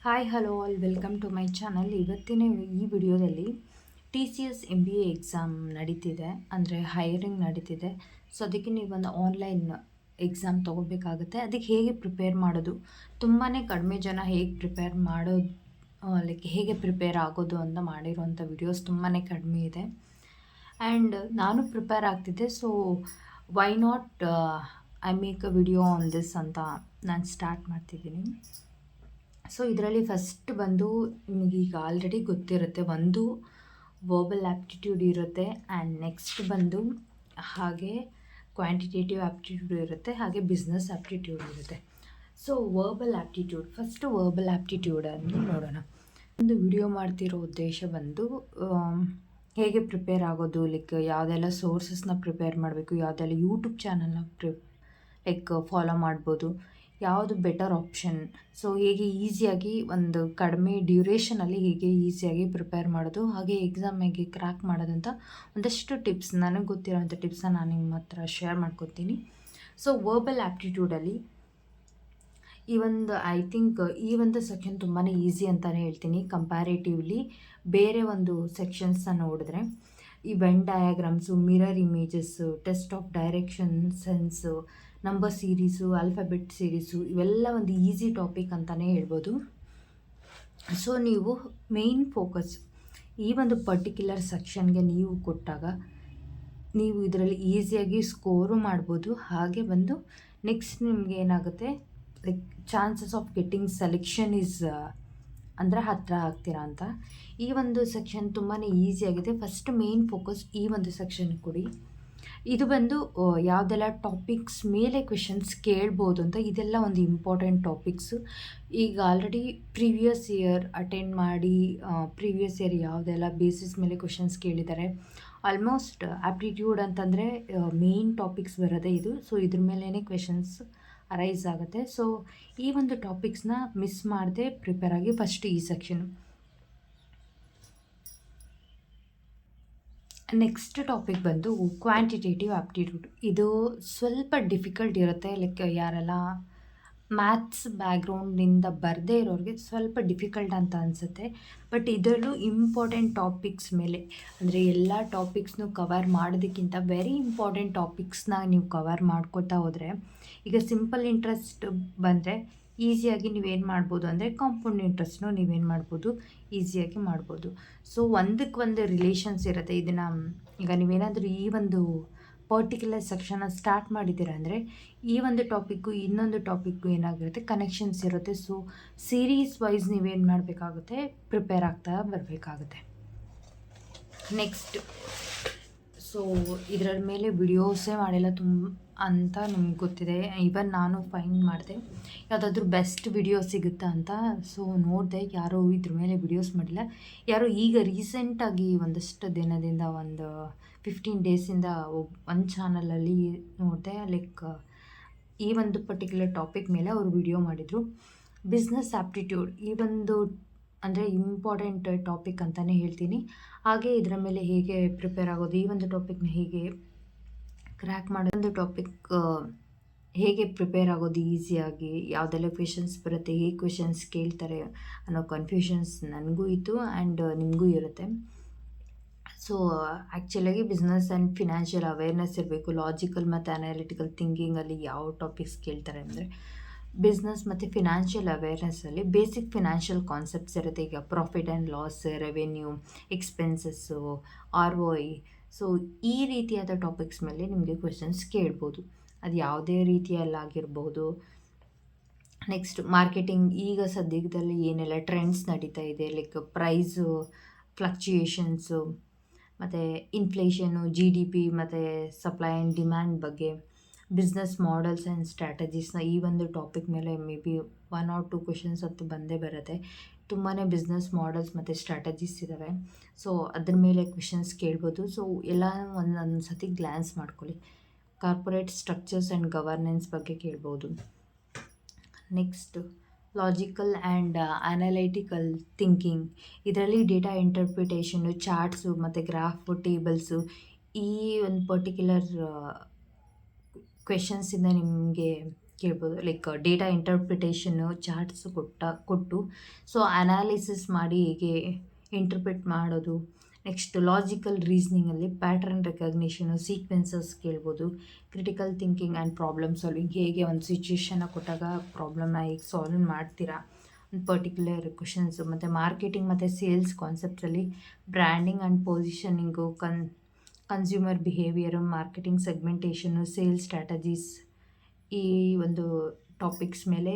Hi hello all welcome to my channel. ಇವತ್ತಿನ ಈ ವಿಡಿಯೋದಲ್ಲಿ TCS MBA ಎಕ್ಸಾಮ್ ನಡೀತಿದೆ, ಅಂದರೆ ಹೈರಿಂಗ್ ನಡೀತಿದೆ. ಸೊ ಅದಕ್ಕೆ ನೀವೊಂದು ಆನ್ಲೈನ್ ಎಕ್ಸಾಮ್ ತೊಗೋಬೇಕಾಗುತ್ತೆ. ಅದಕ್ಕೆ ಹೇಗೆ ಪ್ರಿಪೇರ್ ಮಾಡೋದು, ತುಂಬಾ ಕಡಿಮೆ ಜನ ಹೇಗೆ ಪ್ರಿಪೇರ್ ಮಾಡೋದು, ಹೇಗೆ ಪ್ರಿಪೇರ್ ಆಗೋದು ಅಂತ ಮಾಡಿರೋಂಥ ವಿಡಿಯೋಸ್ ತುಂಬಾ ಕಡಿಮೆ ಇದೆ. ಆ್ಯಂಡ್ ನಾನು ಪ್ರಿಪೇರ್ ಆಗ್ತಿದ್ದೆ. So why not I make a video on this ಅಂತ ನಾನು ಸ್ಟಾರ್ಟ್ ಮಾಡ್ತಿದ್ದೀನಿ. ಸೊ ಇದರಲ್ಲಿ ಫಸ್ಟ್ ಬಂದು ನಿಮಗೀಗ ಆಲ್ರೆಡಿ ಗೊತ್ತಿರುತ್ತೆ, ಒಂದು ವರ್ಬಲ್ ಆ್ಯಪ್ಟಿಟ್ಯೂಡ್ ಇರುತ್ತೆ ಆ್ಯಂಡ್ ನೆಕ್ಸ್ಟ್ ಬಂದು ಹಾಗೆ ಕ್ವಾಂಟಿಟೇಟಿವ್ ಆ್ಯಪ್ಟಿಟ್ಯೂಡ್ ಇರುತ್ತೆ, ಹಾಗೆ ಬಿಸ್ನೆಸ್ ಆ್ಯಪ್ಟಿಟ್ಯೂಡ್ ಇರುತ್ತೆ. ಸೊ ಫಸ್ಟು ವರ್ಬಲ್ ಆ್ಯಪ್ಟಿಟ್ಯೂಡನ್ನು ನೋಡೋಣ. ಒಂದು ವಿಡಿಯೋ ಮಾಡ್ತಿರೋ ಉದ್ದೇಶ ಬಂದು ಹೇಗೆ ಪ್ರಿಪೇರ್ ಆಗೋದು, ಯಾವುದೆಲ್ಲ ಸೋರ್ಸಸ್ನ ಪ್ರಿಪೇರ್ ಮಾಡಬೇಕು, ಯಾವುದೆಲ್ಲ ಯೂಟ್ಯೂಬ್ ಚಾನಲ್ನ ಫಾಲೋ ಮಾಡ್ಬೋದು, ಯಾವುದು ಬೆಟರ್ ಆಪ್ಷನ್, ಸೊ ಹೇಗೆ ಈಸಿಯಾಗಿ ಒಂದು ಕಡಿಮೆ ಡ್ಯೂರೇಷನಲ್ಲಿ ಹೇಗೆ ಈಸಿಯಾಗಿ ಪ್ರಿಪೇರ್ ಮಾಡೋದು, ಹಾಗೆ ಎಕ್ಸಾಮ್ ಹೇಗೆ ಕ್ರ್ಯಾಕ್ ಮಾಡೋದಂತ ಒಂದಷ್ಟು ಟಿಪ್ಸ್, ನನಗೆ ಗೊತ್ತಿರೋಂಥ ಟಿಪ್ಸನ್ನ ನಾನು ನಿಮ್ಮ ಹತ್ರ ಶೇರ್ ಮಾಡ್ಕೊತೀನಿ. ಸೊ ವರ್ಬಲ್ ಆ್ಯಪ್ಟಿಟ್ಯೂಡಲ್ಲಿ ಈ ಒಂದು ಸೆಕ್ಷನ್ ತುಂಬಾ ಈಸಿ ಅಂತಲೇ ಹೇಳ್ತೀನಿ. ಕಂಪ್ಯಾರೇಟಿವ್ಲಿ ಬೇರೆ ಒಂದು ಸೆಕ್ಷನ್ಸ್ನ ನೋಡಿದ್ರೆ ಈ Venn diagrams, mirror images, test of direction sense, number series, alphabet series, ಇವೆಲ್ಲ ಒಂದು ಈಸಿ ಟಾಪಿಕ್ ಅಂತಲೇ ಹೇಳ್ಬೋದು. ಸೊ ನೀವು ಮೇಯ್ನ್ ಫೋಕಸ್ ಈ ಒಂದು ಪರ್ಟಿಕ್ಯುಲರ್ ಸೆಕ್ಷನ್ಗೆ ನೀವು ಕೊಟ್ಟಾಗ ನೀವು ಇದರಲ್ಲಿ ಈಸಿಯಾಗಿ ಸ್ಕೋರು ಮಾಡ್ಬೋದು. ಹಾಗೆ ಬಂದು ನೆಕ್ಸ್ಟ್ ನಿಮಗೆ ಏನಾಗುತ್ತೆ, ಚಾನ್ಸಸ್ ಆಫ್ ಗೆಟ್ಟಿಂಗ್ ಸೆಲೆಕ್ಷನ್ ಅಂದರೆ ಹತ್ತಿರ ಆಗ್ತೀರಾ ಅಂತ. ಈ ಒಂದು ಸೆಕ್ಷನ್ ತುಂಬಾ ಈಸಿಯಾಗಿದೆ. ಫಸ್ಟ್ ಮೇನ್ ಫೋಕಸ್ ಈ ಒಂದು ಸೆಕ್ಷನ್ ಕೊಡಿ. ಇದು ಬಂದು ಯಾವುದೆಲ್ಲ ಟಾಪಿಕ್ಸ್ ಮೇಲೆ ಕ್ವೆಶನ್ಸ್ ಕೇಳ್ಬೋದು ಅಂತ, ಇದೆಲ್ಲ ಒಂದು ಇಂಪಾರ್ಟೆಂಟ್ ಟಾಪಿಕ್ಸು. ಈಗ ಆಲ್ರೆಡಿ ಪ್ರೀವಿಯಸ್ ಇಯರ್ ಅಟೆಂಡ್ ಮಾಡಿ ಪ್ರೀವಿಯಸ್ ಇಯರ್ ಯಾವುದೆಲ್ಲ ಬೇಸಿಸ್ ಮೇಲೆ ಕ್ವೆಶನ್ಸ್ ಕೇಳಿದ್ದಾರೆ. ಆಲ್ಮೋಸ್ಟ್ ಆ್ಯಪ್ಟಿಟ್ಯೂಡ್ ಅಂತಂದರೆ ಮೇನ್ ಟಾಪಿಕ್ಸ್ ಬರೋದೇ ಇದು. ಸೊ ಇದ್ರ ಮೇಲೇ ಕ್ವೆಶನ್ಸ್ ಅರೈಸ್ ಆಗುತ್ತೆ. ಸೊ ಈ ಒಂದು ಟಾಪಿಕ್ಸ್ನ ಮಿಸ್ ಮಾಡದೆ ಪ್ರಿಪೇರ್ ಆಗಿ. ಫಸ್ಟ್ ಈ ಸೆಕ್ಷನು. ನೆಕ್ಸ್ಟ್ ಟಾಪಿಕ್ ಬಂದು ಕ್ವಾಂಟಿಟೇಟಿವ್ ಆ್ಯಪ್ಟಿಟ್ಯೂಡ್. ಇದು ಸ್ವಲ್ಪ ಡಿಫಿಕಲ್ಟ್ ಇರುತ್ತೆ. ಯಾರೆಲ್ಲ ಮ್ಯಾಥ್ಸ್ ಬ್ಯಾಕ್ಗ್ರೌಂಡ್ನಿಂದ ಬರದೇ ಇರೋರಿಗೆ ಸ್ವಲ್ಪ ಡಿಫಿಕಲ್ಟ್ ಅಂತ ಅನಿಸುತ್ತೆ. ಬಟ್ ಇದರಲ್ಲೂ ಇಂಪಾರ್ಟೆಂಟ್ ಟಾಪಿಕ್ಸ್ ಮೇಲೆ, ಅಂದರೆ ಎಲ್ಲ ಟಾಪಿಕ್ಸ್ನು ಕವರ್ ಮಾಡೋದಕ್ಕಿಂತ ವೆರಿ ಇಂಪಾರ್ಟೆಂಟ್ ಟಾಪಿಕ್ಸ್ನ ನೀವು ಕವರ್ ಮಾಡ್ಕೊತಾ ಹೋದರೆ, ಈಗ ಸಿಂಪಲ್ ಇಂಟ್ರೆಸ್ಟ್ ಬಂದರೆ ಈಸಿಯಾಗಿ ನೀವೇನು ಮಾಡ್ಬೋದು ಅಂದರೆ ಕಾಂಪೌಂಡ್ ಇಂಟ್ರೆಸ್ಟ್ನು ನೀವೇನು ಮಾಡ್ಬೋದು, ಈಸಿಯಾಗಿ ಮಾಡ್ಬೋದು. ಸೊ ಒಂದಕ್ಕೊಂದು ರಿಲೇಷನ್ಸ್ ಇರುತ್ತೆ. ಇದನ್ನು ಈಗ ನೀವೇನಾದರೂ ಈ ಒಂದು ಪರ್ಟಿಕ್ಯುಲರ್ ಸೆಕ್ಷನ್ನ ಸ್ಟಾರ್ಟ್ ಮಾಡಿದ್ದೀರಾ ಅಂದರೆ ಈ ಒಂದು ಟಾಪಿಕ್ಕು ಇನ್ನೊಂದು ಟಾಪಿಕ್ಕು ಏನಾಗಿರುತ್ತೆ, ಕನೆಕ್ಷನ್ಸ್ ಇರುತ್ತೆ. ಸೊ ಸೀರೀಸ್ ವೈಸ್ ನೀವೇನು ಮಾಡಬೇಕಾಗುತ್ತೆ, ಪ್ರಿಪೇರ್ ಆಗ್ತಾ ಬರಬೇಕಾಗುತ್ತೆ. ನೆಕ್ಸ್ಟ್, ಸೊ ಇದರ ಮೇಲೆ ವಿಡಿಯೋಸೇ ಮಾಡಿಲ್ಲ ಅಂತ ನಿಮ್ಗೆ ಗೊತ್ತಿದೆ. ಈವನ್ ನಾನು ಫೈಂಡ್ ಮಾಡಿದೆ ಯಾವುದಾದ್ರೂ ಬೆಸ್ಟ್ ವಿಡಿಯೋ ಸಿಗುತ್ತಾ ಅಂತ. ಸೊ ನೋಡಿದೆ, ಯಾರೂ ಇದ್ರ ಮೇಲೆ ವಿಡಿಯೋಸ್ ಮಾಡಿಲ್ಲ. ಯಾರೋ ಈಗ ರೀಸೆಂಟಾಗಿ ಒಂದಷ್ಟು ದಿನದಿಂದ ಒಂದು 15 ಡೇಸಿಂದ ಒಂದು ಚಾನಲಲ್ಲಿ ನೋಡಿದೆ. ಈ ಒಂದು ಪರ್ಟಿಕ್ಯುಲರ್ ಟಾಪಿಕ್ ಮೇಲೆ ಅವರು ವಿಡಿಯೋ ಮಾಡಿದರು. ಬಿಸ್ನೆಸ್ ಆ್ಯಪ್ಟಿಟ್ಯೂಡ್ ಈ ಒಂದು ಅಂದರೆ ಇಂಪಾರ್ಟೆಂಟ್ ಟಾಪಿಕ್ ಅಂತಲೇ ಹೇಳ್ತೀನಿ. ಹಾಗೆ ಇದರ ಮೇಲೆ ಹೇಗೆ ಪ್ರಿಪೇರ್ ಆಗೋದು, ಈ ಒಂದು ಟಾಪಿಕ್ನ ಹೇಗೆ ಕ್ರ್ಯಾಕ್ ಮಾಡೋದು, ಒಂದು ಟಾಪಿಕ್ ಹೇಗೆ ಪ್ರಿಪೇರ್ ಆಗೋದು ಈಸಿಯಾಗಿ, ಯಾವುದೆಲ್ಲ ಕ್ವೆಶನ್ಸ್ ಬರುತ್ತೆ, ಹೇಗೆ ಕ್ವೆಶನ್ಸ್ ಕೇಳ್ತಾರೆ ಅನ್ನೋ ಕನ್ಫ್ಯೂಷನ್ಸ್ ನನಗೂ ಇತ್ತು ಆ್ಯಂಡ್ ನಿಮಗೂ ಇರುತ್ತೆ. ಸೊ ಆ್ಯಕ್ಚುಲಾಗಿ ಬಿಸ್ನೆಸ್ ಆ್ಯಂಡ್ ಫಿನಾನ್ಷಿಯಲ್ ಅವೇರ್ನೆಸ್ ಇರಬೇಕು. ಲಾಜಿಕಲ್ ಮತ್ತು ಅನಾಲಿಟಿಕಲ್ ಥಿಂಕಿಂಗಲ್ಲಿ ಯಾವ ಟಾಪಿಕ್ಸ್ ಕೇಳ್ತಾರೆ ಅಂದರೆ ಬಿಸ್ನೆಸ್ ಮತ್ತು ಫಿನಾನ್ಷಿಯಲ್ ಅವೇರ್ನೆಸ್ಸಲ್ಲಿ ಬೇಸಿಕ್ ಫಿನಾನ್ಷಿಯಲ್ ಕಾನ್ಸೆಪ್ಟ್ಸ್ ಇರುತ್ತೆ. ಈಗ profit and loss, revenue, expenses, ROI. So ಈ ರೀತಿಯಾದ ಟಾಪಿಕ್ಸ್ ಮೇಲೆ ನಿಮಗೆ ಕ್ವೆಶನ್ಸ್ ಕೇಳ್ಬೋದು, ಅದು ಯಾವುದೇ ರೀತಿಯಲ್ಲಾಗಿರ್ಬೋದು. ನೆಕ್ಸ್ಟ್ ಮಾರ್ಕೆಟಿಂಗ್, ಈಗ ಸದ್ಯದಲ್ಲಿ ಏನೆಲ್ಲ ಟ್ರೆಂಡ್ಸ್ ನಡೀತಾ ಇದೆ, ಪ್ರೈಸು ಫ್ಲಕ್ಚುಯೇಷನ್ಸು, ಮತ್ತು ಇನ್ಫ್ಲೇಷನು, GDP ಮತ್ತು ಸಪ್ಲೈ ಆ್ಯಂಡ್ ಡಿಮ್ಯಾಂಡ್ ಬಗ್ಗೆ, ಬಿಸ್ನೆಸ್ ಮಾಡೆಲ್ಸ್ ಆ್ಯಂಡ್ ಸ್ಟ್ರಾಟಜೀಸ್ನ ಈ ಒಂದು ಟಾಪಿಕ್ ಮೇಲೆ ಮೇ ಬಿ 1 or 2 ಕ್ವೆಶನ್ಸ್ ಅಂತೂ ಬಂದೇ ಬರುತ್ತೆ. ತುಂಬಾ ಬಿಸ್ನೆಸ್ ಮಾಡೆಲ್ಸ್ ಮತ್ತು ಸ್ಟ್ರಾಟಜೀಸ್ ಇದ್ದಾವೆ. ಸೊ ಅದ್ರ ಮೇಲೆ ಕ್ವೆಶನ್ಸ್ ಕೇಳ್ಬೋದು. ಸೊ ಎಲ್ಲ ಒಂದೊಂದು ಸತಿ ಗ್ಲ್ಯಾನ್ಸ್ ಮಾಡ್ಕೊಳ್ಳಿ. ಕಾರ್ಪೊರೇಟ್ ಸ್ಟ್ರಕ್ಚರ್ಸ್ ಆ್ಯಂಡ್ ಗವರ್ನೆನ್ಸ್ ಬಗ್ಗೆ ಕೇಳ್ಬೋದು. Next logical and analytical thinking, ಇದರಲ್ಲಿ ಡೇಟಾ ಇಂಟರ್ಪ್ರಿಟೇಷನು, ಚಾರ್ಟ್ಸು ಮತ್ತು ಗ್ರಾಫು, ಟೇಬಲ್ಸು, ಈ ಒಂದು ಪರ್ಟಿಕ್ಯುಲರ್ ಕ್ವೆಶನ್ಸಿಂದ ನಿಮಗೆ ಕೇಳ್ಬೋದು. ಲೈಕ್ ಡೇಟಾ ಇಂಟರ್ಪ್ರಿಟೇಷನ್ನು, ಚಾರ್ಟ್ಸ್ ಕೊಟ್ಟು ಸೊ ಅನಾಲಿಸಿಸ್ ಮಾಡಿ ಹೇಗೆ ಇಂಟರ್ಪ್ರಿಟ್ ಮಾಡೋದು. ನೆಕ್ಸ್ಟ್ ಲಾಜಿಕಲ್ ರೀಸ್ನಿಂಗಲ್ಲಿ ಪ್ಯಾಟ್ರನ್ ರೆಕಗ್ನಿಷನು, ಸೀಕ್ವೆನ್ಸಸ್ ಕೇಳ್ಬೋದು. Critical thinking and problem solving, ಹೇಗೆ ಒಂದು ಸಿಚುವೇಶನ್ನ ಕೊಟ್ಟಾಗ ಪ್ರಾಬ್ಲಮ್ನ ಹೇಗೆ ಸಾಲ್ವ್ ಮಾಡ್ತೀರಾ, ಒಂದು ಪರ್ಟಿಕ್ಯುಲರ್ ಕ್ವಶನ್ಸು. ಮತ್ತು ಮಾರ್ಕೆಟಿಂಗ್ ಮತ್ತು ಸೇಲ್ಸ್ ಕಾನ್ಸೆಪ್ಟ್ಸಲ್ಲಿ branding and positioning, consumer behaviour, marketing segmentation, sales strategies, ಈ ಒಂದು ಟಾಪಿಕ್ಸ್ ಮೇಲೆ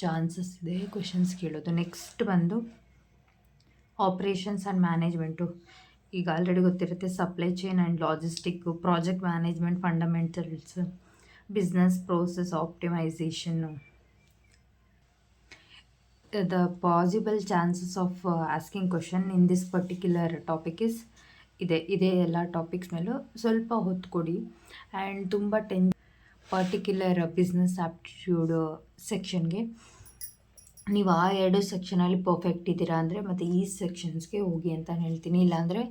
ಚಾನ್ಸಸ್ ಇದೆ ಕ್ವೆಶನ್ಸ್ ಕೇಳೋದು. ನೆಕ್ಸ್ಟ್ ಬಂದು ಆಪ್ರೇಷನ್ಸ್ ಆ್ಯಂಡ್ ಮ್ಯಾನೇಜ್ಮೆಂಟು, ಈಗ ಆಲ್ರೆಡಿ ಗೊತ್ತಿರುತ್ತೆ. Supply chain and logistic, project management fundamentals, business process optimization. The possible chances of asking question in this particular topic ಇದೇ ಎಲ್ಲ ಟಾಪಿಕ್ಸ್ ಮೇಲೂ ಸ್ವಲ್ಪ ಹೊತ್ತು ಕೊಡಿ. ಆ್ಯಂಡ್ ತುಂಬ ಪರ್ಟಿಕ್ಯುಲರ್ ಬಿಸ್ನೆಸ್ ಆ್ಯಪ್ಟಿಟ್ಯೂಡ್ ಸೆಕ್ಷನ್ಗೆ ನೀವು ಆ 2 ಸೆಕ್ಷನಲ್ಲಿ ಪರ್ಫೆಕ್ಟ್ ಇದ್ದೀರಾ ಅಂದರೆ ಮತ್ತು ಈ ಸೆಕ್ಷನ್ಸ್ಗೆ ಹೋಗಿ ಅಂತ ಹೇಳ್ತೀನಿ. ಇಲ್ಲಾಂದರೆ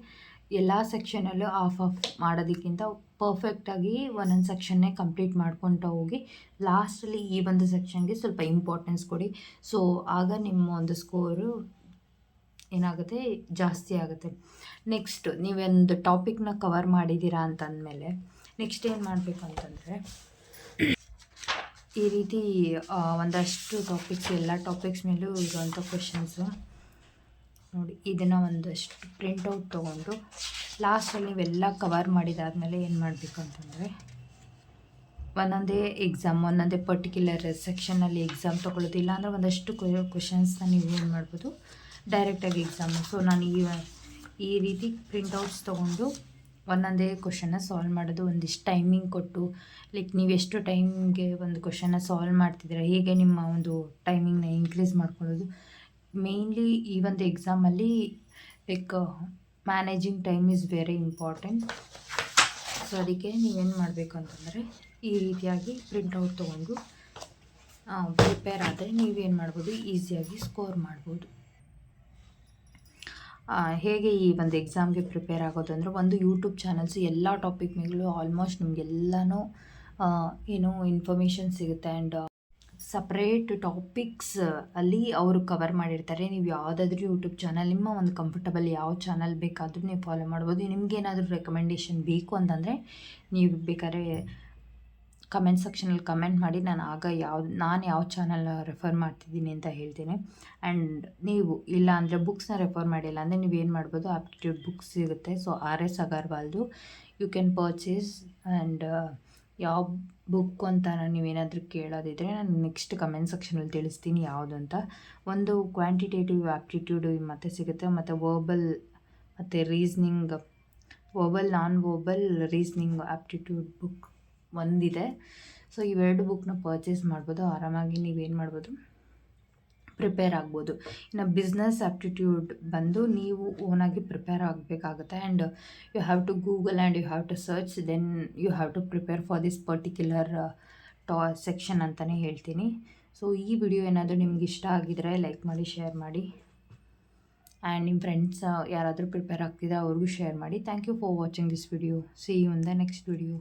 ಎಲ್ಲ ಸೆಕ್ಷನಲ್ಲೂ ಆಫ್ ಮಾಡೋದಕ್ಕಿಂತ ಪರ್ಫೆಕ್ಟಾಗಿ ಒಂದೊಂದು ಸೆಕ್ಷನ್ನೇ ಕಂಪ್ಲೀಟ್ ಮಾಡ್ಕೊತ ಹೋಗಿ ಲಾಸ್ಟಲ್ಲಿ ಈ ಒಂದು ಸೆಕ್ಷನ್ಗೆ ಸ್ವಲ್ಪ ಇಂಪಾರ್ಟೆನ್ಸ್ ಕೊಡಿ. ಸೊ ಆಗ ನಿಮ್ಮ ಒಂದು ಸ್ಕೋರು ಏನಾಗುತ್ತೆ, ಜಾಸ್ತಿ ಆಗುತ್ತೆ. ನೆಕ್ಸ್ಟ್ ನೀವೊಂದು ಟಾಪಿಕ್ನ ಕವರ್ ಮಾಡಿದ್ದೀರಾ ಅಂತಂದಮೇಲೆ ನೆಕ್ಸ್ಟ್ ಏನು ಮಾಡಬೇಕು ಅಂತಂದರೆ, ಈ ರೀತಿ ಒಂದಷ್ಟು ಟಾಪಿಕ್ಸ್, ಎಲ್ಲ ಟಾಪಿಕ್ಸ್ ಮೇಲೂ ಇರುವಂಥ ಕ್ವೆಶನ್ಸು ನೋಡಿ. ಇದನ್ನು ಒಂದಷ್ಟು ಪ್ರಿಂಟೌಟ್ ತೊಗೊಂಡು ಲಾಸ್ಟಲ್ಲಿ ನೀವೆಲ್ಲ ಕವರ್ ಮಾಡಿದಾದ್ಮೇಲೆ ಏನು ಮಾಡಬೇಕು ಅಂತಂದರೆ, ಒಂದೊಂದೇ ಎಕ್ಸಾಮ್, ಒಂದೊಂದೇ ಪರ್ಟಿಕ್ಯುಲರ್ ಸೆಕ್ಷನಲ್ಲಿ ಎಕ್ಸಾಮ್ ತೊಗೊಳ್ಳೋದು. ಇಲ್ಲಾಂದರೆ ಒಂದಷ್ಟು ಕ್ವೆಶನ್ಸ್ನ ನೀವು ಏನು ಮಾಡ್ಬೋದು, ಡೈರೆಕ್ಟಾಗಿ ಎಕ್ಸಾಮು. ಸೊ ನಾನು ಈ ರೀತಿ ಪ್ರಿಂಟೌಟ್ಸ್ ತೊಗೊಂಡು ಒಂದೊಂದೇ ಕ್ವೆಶನ್ನ ಸಾಲ್ವ್ ಮಾಡೋದು. ಒಂದಿಷ್ಟು ಟೈಮಿಂಗ್ ಕೊಟ್ಟು, ಲೈಕ್ ನೀವು ಎಷ್ಟು ಟೈಮ್ಗೆ ಒಂದು ಕ್ವೆಶನ್ನ ಸಾಲ್ವ್ ಮಾಡ್ತಿದ್ದೀರ, ಹೇಗೆ ನಿಮ್ಮ ಒಂದು ಟೈಮಿಂಗ್ನ ಇನ್ಕ್ರೀಸ್ ಮಾಡ್ಕೊಳ್ಳೋದು. ಮೇಯ್ನ್ಲಿ ಈ ಒಂದು ಎಕ್ಸಾಮಲ್ಲಿ like managing time is very important. So ಅದಕ್ಕೆ ನೀವೇನು ಮಾಡಬೇಕು ಅಂತಂದರೆ, ಈ ರೀತಿಯಾಗಿ ಪ್ರಿಂಟೌಟ್ ತೊಗೊಂಡು ಪ್ರಿಪೇರ್ ಆದರೆ ನೀವೇನು ಮಾಡ್ಬೋದು, ಈಸಿಯಾಗಿ ಸ್ಕೋರ್ ಮಾಡ್ಬೋದು. ಹೇಗೆ ಈ ಒಂದು ಎಕ್ಸಾಮ್ಗೆ ಪ್ರಿಪೇರ್ ಆಗೋದು ಅಂದರೆ, ಒಂದು ಯೂಟ್ಯೂಬ್ ಚಾನಲ್ಸು ಎಲ್ಲ ಟಾಪಿಕ್ ಮೇಲೂ ಆಲ್ಮೋಸ್ಟ್ ನಿಮಗೆಲ್ಲನೂ ಇನ್ಫಾರ್ಮೇಷನ್ ಸಿಗುತ್ತೆ. ಆ್ಯಂಡ್ ಸಪ್ರೇಟ್ ಟಾಪಿಕ್ಸ್ ಅಲ್ಲಿ ಅವರು ಕವರ್ ಮಾಡಿರ್ತಾರೆ. ನೀವು ಯಾವುದಾದ್ರೂ ಯೂಟ್ಯೂಬ್ ಚಾನಲ್, ನಿಮ್ಮ ಒಂದು ಕಂಫರ್ಟಬಲ್ ಯಾವ ಚಾನಲ್ ಬೇಕಾದರೂ ನೀವು ಫಾಲೋ ಮಾಡ್ಬೋದು. ನಿಮಗೇನಾದರೂ ರೆಕಮೆಂಡೇಷನ್ ಬೇಕು ಅಂತಂದರೆ ನೀವು ಬೇಕಾದ್ರೆ ಕಮೆಂಟ್ ಸೆಕ್ಷನಲ್ಲಿ ಕಮೆಂಟ್ ಮಾಡಿ, ನಾನು ಯಾವ ಚಾನಲ್ನ ರೆಫರ್ ಮಾಡ್ತಿದ್ದೀನಿ ಅಂತ ಹೇಳ್ತೀನಿ. ಆ್ಯಂಡ್ ನೀವು ಇಲ್ಲ ಅಂದರೆ ಬುಕ್ಸ್ನ ರೆಫರ್ ಮಾಡಿಲ್ಲ ಅಂದರೆ ನೀವೇನು ಮಾಡ್ಬೋದು, ಆಪ್ಟಿಟ್ಯೂಡ್ ಬುಕ್ಸ್ ಸಿಗುತ್ತೆ. ಸೊ RS ಅಗರ್ವಾಲ್ದು ಯು ಕ್ಯಾನ್ ಪರ್ಚೇಸ್. ಆ್ಯಂಡ್ ಯಾವ ಬುಕ್ ಅಂತ ನೀವೇನಾದರೂ ಕೇಳೋದಿದ್ದರೆ ನಾನು ನೆಕ್ಸ್ಟ್ ಕಮೆಂಟ್ ಸೆಕ್ಷನಲ್ಲಿ ತಿಳಿಸ್ತೀನಿ ಯಾವುದು ಅಂತ. ಒಂದು ಕ್ವಾಂಟಿಟೇಟಿವ್ ಆಪ್ಟಿಟ್ಯೂಡ್ ಮತ್ತು ಸಿಗುತ್ತೆ, ಮತ್ತು ವರ್ಬಲ್ ಮತ್ತು reasoning, non verbal reasoning aptitude book ಒಂದಿದೆ. ಸೊ ಇವೆರಡು ಬುಕ್ನ ಪರ್ಚೇಸ್ ಮಾಡ್ಬೋದು. ಆರಾಮಾಗಿ ನೀವೇನು ಮಾಡ್ಬೋದು, ಪ್ರಿಪೇರ್ ಆಗ್ಬೋದು. ಇನ್ನು ಬಿಸ್ನೆಸ್ ಆಪ್ಟಿಟ್ಯೂಡ್ ಬಂದು ನೀವು ಓನಾಗಿ ಪ್ರಿಪೇರ್ ಆಗಬೇಕಾಗುತ್ತೆ. And you have to Google and you have to search, then you have to prepare for this particular section ಅಂತಲೇ ಹೇಳ್ತೀನಿ. ಸೊ ಈ ವಿಡಿಯೋ ಏನಾದರೂ ನಿಮ್ಗೆ ಇಷ್ಟ ಆಗಿದರೆ ಲೈಕ್ ಮಾಡಿ, ಶೇರ್ ಮಾಡಿ. ಆ್ಯಂಡ್ ನಿಮ್ಮ ಫ್ರೆಂಡ್ಸ್ ಯಾರಾದರೂ ಪ್ರಿಪೇರ್ ಆಗ್ತಿದ್ರೆ ಅವ್ರಿಗೂ ಶೇರ್ ಮಾಡಿ. Thank you for watching this video. See you in the next video.